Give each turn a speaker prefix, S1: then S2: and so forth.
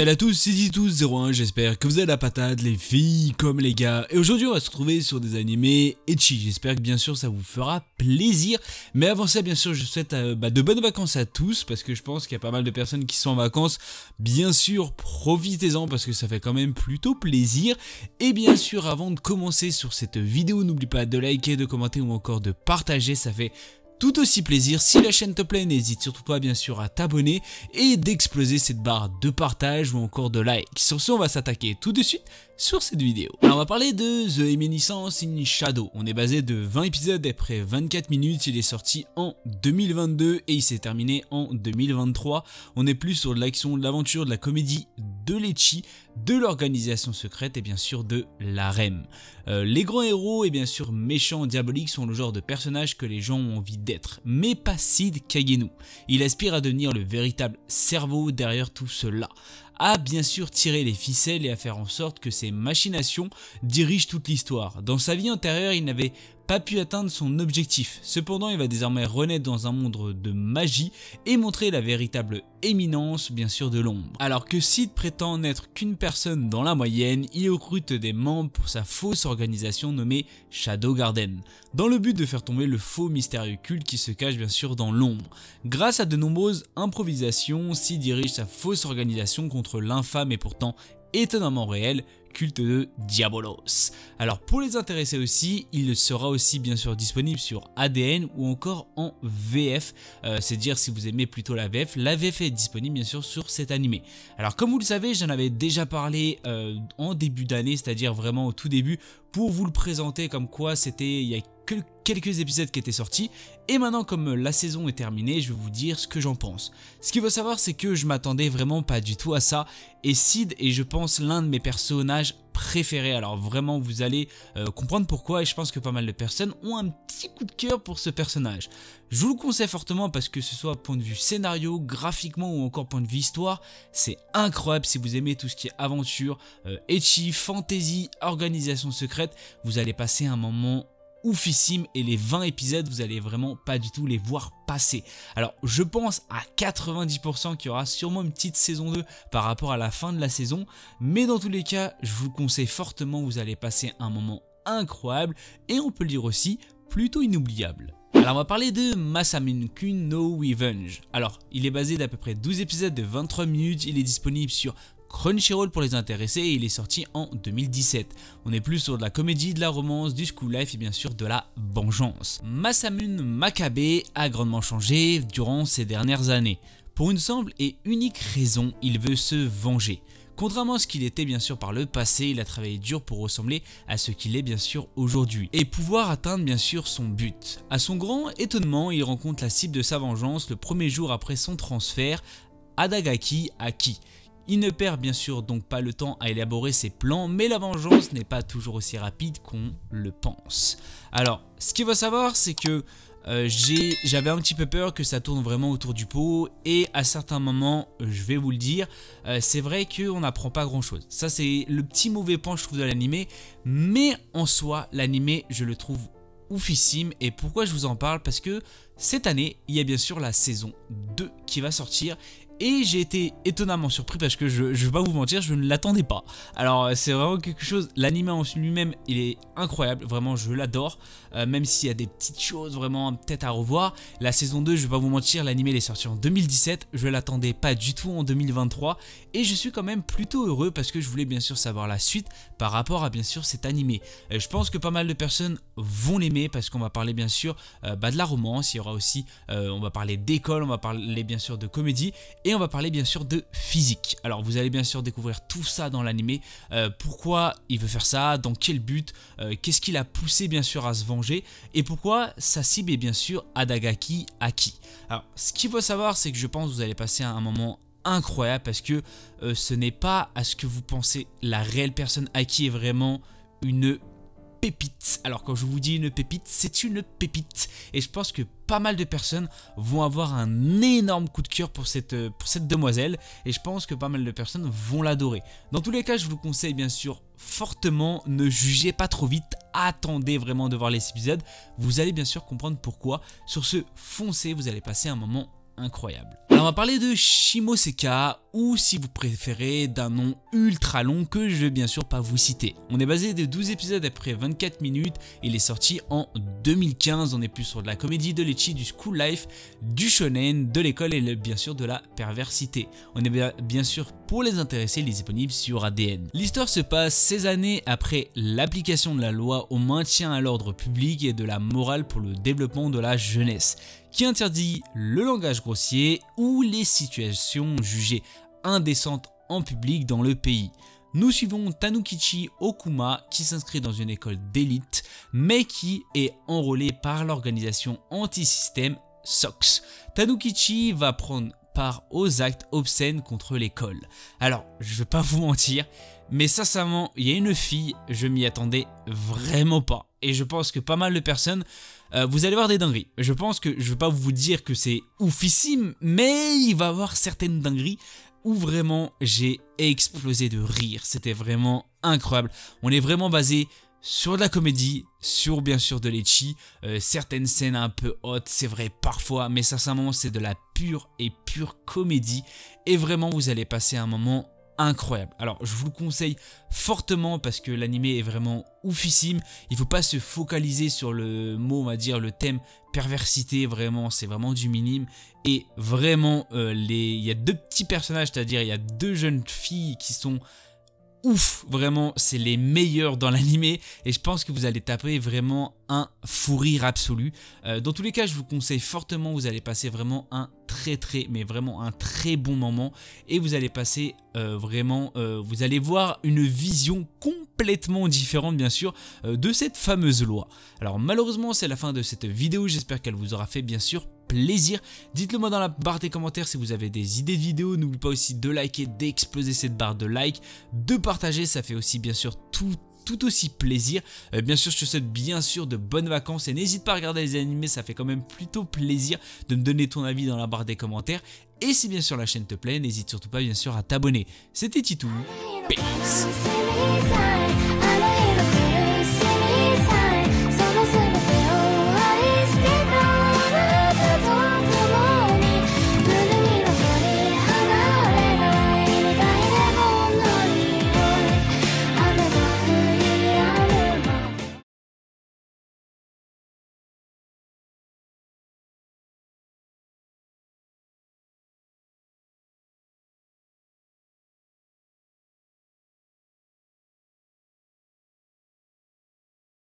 S1: Salut à tous, c'est Zitous01, j'espère que vous avez la patate, les filles comme les gars. Et aujourd'hui on va se retrouver sur des animés ecchi, j'espère que bien sûr ça vous fera plaisir. Mais avant ça bien sûr je souhaite de bonnes vacances à tous, parce que je pense qu'il y a pas mal de personnes qui sont en vacances. Bien sûr profitez-en parce que ça fait quand même plutôt plaisir. Et bien sûr avant de commencer sur cette vidéo, n'oublie pas de liker, de commenter ou encore de partager, ça fait tout aussi plaisir. Si la chaîne te plaît, n'hésite surtout pas bien sûr à t'abonner et d'exploser cette barre de partage ou encore de like. Sur ce, on va s'attaquer tout de suite sur cette vidéo. Alors on va parler de The Emeniscence in Shadow. On est basé de 20 épisodes après 24 minutes, il est sorti en 2022 et il s'est terminé en 2023. On est plus sur de l'action, de l'aventure, de la comédie, de l'ecchi, de l'organisation secrète et bien sûr de l'harem. Les grands héros et bien sûr méchants diaboliques sont le genre de personnages que les gens ont envie d'être, mais pas Seed Kagenu. Il aspire à devenir le véritable cerveau derrière tout cela, à bien sûr tirer les ficelles et à faire en sorte que ses machinations dirigent toute l'histoire. Dans sa vie antérieure, il n'avait pas pu atteindre son objectif. Cependant, il va désormais renaître dans un monde de magie et montrer la véritable éminence, bien sûr, de l'ombre. Alors que Seed prétend n'être qu'une personne dans la moyenne, il recrute des membres pour sa fausse organisation nommée Shadow Garden, dans le but de faire tomber le faux mystérieux culte qui se cache bien sûr dans l'ombre. Grâce à de nombreuses improvisations, Seed dirige sa fausse organisation contre l'infâme et pourtant étonnamment réel culte de Diabolos. Alors pour les intéressés aussi, il sera aussi bien sûr disponible sur ADN ou encore en VF, c'est dire si vous aimez plutôt la VF est disponible bien sûr sur cet animé. Alors comme vous le savez, j'en avais déjà parlé en début d'année, c'est-à-dire vraiment au tout début, pour vous le présenter comme quoi c'était il y a que quelques épisodes qui étaient sortis, et maintenant comme la saison est terminée, je vais vous dire ce que j'en pense. Ce qu'il faut savoir, c'est que je m'attendais vraiment pas du tout à ça, et Seed est je pense l'un de mes personnages préférés. Alors vraiment vous allez comprendre pourquoi, et je pense que pas mal de personnes ont un petit coup de cœur pour ce personnage. Je vous le conseille fortement parce que ce soit point de vue scénario, graphiquement ou encore point de vue histoire, c'est incroyable. Si vous aimez tout ce qui est aventure, ecchi, fantasy, organisation secrète, vous allez passer un moment oufissime, et les 20 épisodes vous allez vraiment pas du tout les voir passer. Alors je pense à 90% qu'il y aura sûrement une petite saison 2 par rapport à la fin de la saison, mais dans tous les cas je vous le conseille fortement, vous allez passer un moment incroyable et on peut le dire aussi plutôt inoubliable. Alors on va parler de Masamune-kun no Revenge. Alors il est basé d'à peu près 12 épisodes de 23 minutes, il est disponible sur Crunchyroll pour les intéressés et il est sorti en 2017. On est plus sur de la comédie, de la romance, du school life et bien sûr de la vengeance. Masamune Makabe a grandement changé durant ces dernières années. Pour une simple et unique raison, il veut se venger. Contrairement à ce qu'il était bien sûr par le passé, il a travaillé dur pour ressembler à ce qu'il est bien sûr aujourd'hui et pouvoir atteindre bien sûr son but. À son grand étonnement, il rencontre la cible de sa vengeance le premier jour après son transfert, Adagaki Aki. Il ne perd bien sûr donc pas le temps à élaborer ses plans, mais la vengeance n'est pas toujours aussi rapide qu'on le pense. Alors, ce qu'il faut savoir, c'est que j'avais un petit peu peur que ça tourne vraiment autour du pot, et à certains moments, je vais vous le dire, c'est vrai qu'on n'apprend pas grand chose. Ça c'est le petit mauvais point je trouve de l'animé, mais en soi l'animé je le trouve oufissime. Et pourquoi je vous en parle? Parce que cette année il y a bien sûr la saison 2 qui va sortir. Et j'ai été étonnamment surpris parce que je vais pas vous mentir, je ne l'attendais pas. Alors c'est vraiment quelque chose, l'anime en lui-même il est incroyable, vraiment je l'adore. Même s'il y a des petites choses vraiment peut-être à revoir. La saison 2, je vais pas vous mentir, l'anime est sorti en 2017, je l'attendais pas du tout en 2023. Et je suis quand même plutôt heureux parce que je voulais bien sûr savoir la suite par rapport à bien sûr cet animé. Je pense que pas mal de personnes vont l'aimer parce qu'on va parler bien sûr de la romance, il y aura aussi, on va parler d'école, on va parler bien sûr de comédie. Et on va parler bien sûr de physique. Alors vous allez bien sûr découvrir tout ça dans l'animé, pourquoi il veut faire ça, dans quel but, qu'est-ce qui l'a poussé bien sûr à se venger, et pourquoi sa cible est bien sûr Adagaki Aki. Alors ce qu'il faut savoir, c'est que je pense que vous allez passer un moment incroyable parce que ce n'est pas à ce que vous pensez. La réelle personne Aki est vraiment une pépite. Alors quand je vous dis une pépite, c'est une pépite. Et je pense que pas mal de personnes vont avoir un énorme coup de cœur pour cette demoiselle. Et je pense que pas mal de personnes vont l'adorer. Dans tous les cas, je vous conseille bien sûr fortement, ne jugez pas trop vite. Attendez vraiment de voir les épisodes. Vous allez bien sûr comprendre pourquoi. Sur ce, foncez, vous allez passer un moment incroyable. Alors Alors on va parler de Shimoseka, ou si vous préférez d'un nom ultra long que je vais bien sûr pas vous citer. On est basé de 12 épisodes après 24 minutes, il est sorti en 2015, on est plus sur de la comédie, de l'ecchi, du school life, du shonen, de l'école et bien sûr de la perversité. On est bien sûr pour les intéressés, il est disponible sur ADN. L'histoire se passe 16 années après l'application de la loi au maintien à l'ordre public et de la morale pour le développement de la jeunesse, qui interdit le langage grossier ou les situations jugées indécentes en public dans le pays. Nous suivons Tanukichi Okuma qui s'inscrit dans une école d'élite mais qui est enrôlé par l'organisation anti-système SOX. Tanukichi va prendre part aux actes obscènes contre l'école. Alors, je vais pas vous mentir, mais sincèrement, il y a une fille, je m'y attendais vraiment pas. Et je pense que pas mal de personnes, vous allez voir des dingueries. Je pense que je vais pas vous dire que c'est oufissime, mais il va y avoir certaines dingueries où vraiment j'ai explosé de rire. C'était vraiment incroyable. On est vraiment basé sur de la comédie, sur bien sûr de l'ecchi, certaines scènes un peu hautes, c'est vrai parfois, mais sincèrement c'est de la pure comédie et vraiment vous allez passer un moment incroyable. Alors je vous le conseille fortement parce que l'animé est vraiment oufissime. Il ne faut pas se focaliser sur le mot, on va dire le thème perversité, vraiment c'est vraiment du minime. Et vraiment il y a deux petits personnages, c'est-à-dire il y a deux jeunes filles qui sont ouf, vraiment c'est les meilleurs dans l'animé et je pense que vous allez taper vraiment un fou rire absolu. Dans tous les cas je vous conseille fortement, vous allez passer vraiment un vraiment un très bon moment et vous allez passer vous allez voir une vision complètement différente bien sûr de cette fameuse loi. Alors malheureusement c'est la fin de cette vidéo, j'espère qu'elle vous aura fait bien sûr plaisir. Dites-le moi dans la barre des commentaires si vous avez des idées de vidéos. N'oubliez pas aussi de liker, d'exploser cette barre de like, de partager, ça fait aussi bien sûr tout aussi plaisir. Bien sûr je te souhaite bien sûr de bonnes vacances et n'hésite pas à regarder les animés, ça fait quand même plutôt plaisir de me donner ton avis dans la barre des commentaires. Et si bien sûr la chaîne te plaît, n'hésite surtout pas bien sûr à t'abonner. C'était Titou, peace.